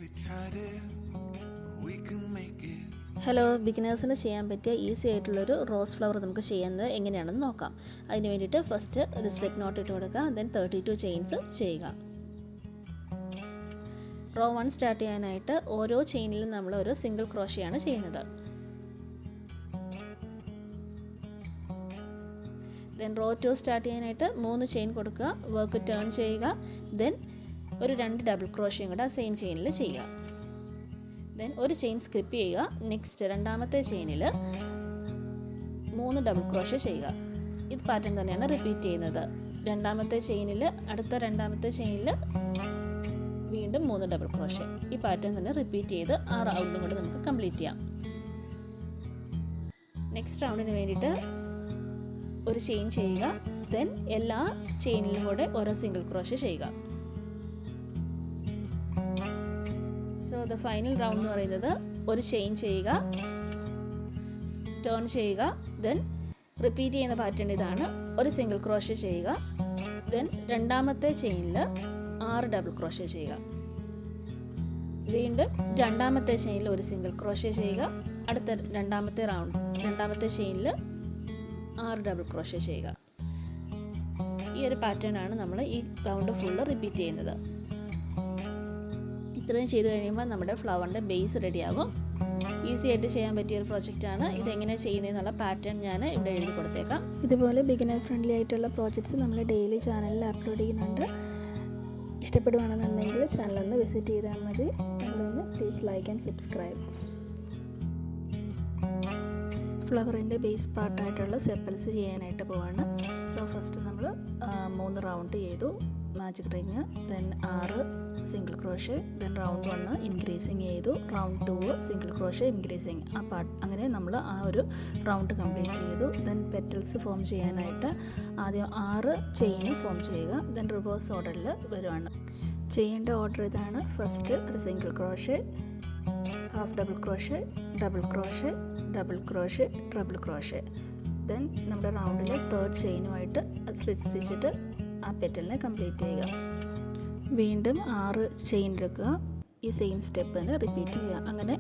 we tried it, we can make it. Hello, ബിഗിനേഴ്സിന് ചെയ്യാൻ പറ്റിയ ഈസി ആയിട്ടുള്ളൊരു റോസ് ഫ്ലവർ നമുക്ക് ചെയ്യുന്നത് എങ്ങനെയാണെന്ന് നോക്കാം. അതിന് വേണ്ടിയിട്ട് ഫസ്റ്റ് ഒരു സ്ലിപ്പ് നോട്ട് ഇട്ട് കൊടുക്കുക, ദെൻ 32 ചെയിൻസ് ചെയ്യുക. റോ 1 സ്റ്റാർട്ട് ചെയ്യാനായിട്ട് ഓരോ ചെയിനിലും നമ്മൾ ഒരു സിംഗിൾ ക്രോഷയാണ് ചെയ്യുന്നത്. ദെൻ റോ 2 സ്റ്റാർട്ട് ചെയ്യാനായിട്ട് 3 ചെയിൻ കൊടുക്കുക, വർക്ക് ടേൺ ചെയ്യുക, ദെൻ ഒരു 2 ഡബിൾ ക്രോഷയും കൂടെ സെയിം ചെയിനിൽ ചെയ്യുക. ദെൻ ഒരു ചെയിൻ സ്കിപ്പ് ചെയ്യുക, നെക്സ്റ്റ് രണ്ടാമത്തെ ചെയിനിൽ 3 ഡബിൾ ക്രോഷ ചെയ്യുക. ഇത് പാറ്റേൺ തന്നെയാണ് റിപ്പീറ്റ് ചെയ്യുന്നത്. രണ്ടാമത്തെ ചെയിനിൽ അടുത്ത രണ്ടാമത്തെ ചെയിനിൽ വീണ്ടും 3 ഡബിൾ ക്രോഷ. ഈ പാറ്റേൺ തന്നെ റിപ്പീറ്റ് ചെയ്ത് ആ റൗണ്ടും കൂടെ നമുക്ക് കംപ്ലീറ്റ് ചെയ്യാം. നെക്സ്റ്റ് റൗണ്ടിന് വേണ്ടിയിട്ട് ഒരു ചെയിൻ ചെയ്യുക, ദെൻ എല്ലാ ചെയിനിലും കൂടെ ഓരോ സിംഗിൾ ക്രോഷ ചെയ്യുക. സോ ദ ഫൈനൽ റൗണ്ട് എന്ന് പറയുന്നത് ഒരു ചെയിൻ ചെയ്യുക, ടേൺ ചെയ്യുക, ദെൻ റിപ്പീറ്റ് ചെയ്യുന്ന പാറ്റേൺ ഇതാണ്. ഒരു സിംഗിൾ ക്രോഷ ചെയ്യുക, ദെൻ രണ്ടാമത്തെ ചെയിനിൽ 6 ഡബിൾ ക്രോഷ ചെയ്യുക. വീണ്ടും രണ്ടാമത്തെ ചെയിനിൽ ഒരു സിംഗിൾ ക്രോഷ ചെയ്യുക. അടുത്ത രണ്ടാമത്തെ ചെയിനിൽ 6 ഡബിൾ ക്രോഷ ചെയ്യുക. ഈ ഒരു പാറ്റേൺ ആണ് നമ്മൾ ഈ റൗണ്ട് ഫുള്ള് റിപ്പീറ്റ് ചെയ്യുന്നത്. ഇത്രയും ചെയ്ത് കഴിയുമ്പോൾ നമ്മുടെ ഫ്ലവറിൻ്റെ ബേസ് റെഡിയാകും. ഈസി ആയിട്ട് ചെയ്യാൻ പറ്റിയൊരു പ്രോജക്റ്റാണ്. ഇതെങ്ങനെ ചെയ്യുന്നതെന്നുള്ള പാറ്റേൺ ഞാൻ ഇവിടെ എഴുതി കൊടുത്തേക്കാം. ഇതുപോലെ ബിഗിനർ ഫ്രണ്ട്ലി ആയിട്ടുള്ള പ്രോജക്ട്സ് നമ്മൾ ഡെയിലി ചാനലിൽ അപ്ലോഡ് ചെയ്യുന്നുണ്ട്. ഇഷ്ടപ്പെടുകയാണെന്നുണ്ടെങ്കിൽ ചാനലൊന്ന് വിസിറ്റ് ചെയ്താൽ മതി. നമ്മളൊന്ന് പ്ലീസ് ലൈക്ക് ആൻഡ് സബ്സ്ക്രൈബ്. ഫ്ലവറിൻ്റെ ബേസ് പാർട്ടായിട്ടുള്ള സെപ്പൽസ് ചെയ്യാനായിട്ട് പോവാണ്. സോ ഫസ്റ്റ് നമ്മൾ 3 റൗണ്ട് ചെയ്തു, magic ring, then 6 single crochet, then round 1 increasing ചെയ്തു, റൗണ്ട് 2 സിംഗിൾ ക്രോഷേ ഇൻക്രീസിങ്. അങ്ങനെ നമ്മൾ ആ ഒരു റൗണ്ട് കംപ്ലീറ്റ് ചെയ്തു. ദെൻ പെറ്റൽസ് ഫോം ചെയ്യാനായിട്ട് ആദ്യം 6 ചെയിൻ ഫോം ചെയ്യുക, ദെൻ റിവേഴ്സ് ഓർഡറിൽ വരുവാണ്. ചെയ്യേണ്ട ഓർഡർ ഇതാണ്. ഫസ്റ്റ് ഒരു single crochet, half double crochet, double crochet, double crochet, triple crochet. Then നമ്മുടെ റൗണ്ടിൽ 3rd ചെയിനുമായിട്ട് സ്ലിറ്റ് സ്റ്റിച്ചിട്ട് ആ പെറ്റലിനെ കംപ്ലീറ്റ് ചെയ്യുക. വീണ്ടും 6 ചെയിൻ എടുക്കുക, ഈ സെയിം സ്റ്റെപ്പ് തന്നെ റിപ്പീറ്റ് ചെയ്യുക. അങ്ങനെ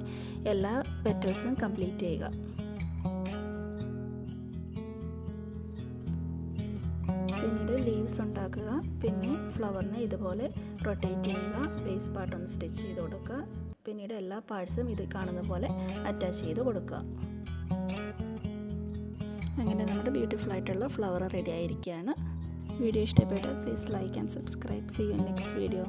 എല്ലാ പെറ്റൽസും കംപ്ലീറ്റ് ചെയ്യുക. പിന്നീട് ലീവ്സ് ഉണ്ടാക്കുക. പിന്നെ ഫ്ലവറിനെ ഇതുപോലെ റൊട്ടേറ്റ് ചെയ്യുക, ബേസ് പാർട്ട് ഒന്ന് സ്റ്റിച്ച് ചെയ്ത് കൊടുക്കുക. പിന്നീട് എല്ലാ പാർട്സും ഇത് കാണുന്ന പോലെ അറ്റാച്ച് ചെയ്ത് കൊടുക്കുക. അങ്ങനെ നമ്മുടെ ബ്യൂട്ടിഫുൾ ആയിട്ടുള്ള ഫ്ലവർ റെഡി ആയിരിക്കുകയാണ്. വീഡിയോ ഇഷ്ടപ്പെട്ടാൽ please like and subscribe. See you next video.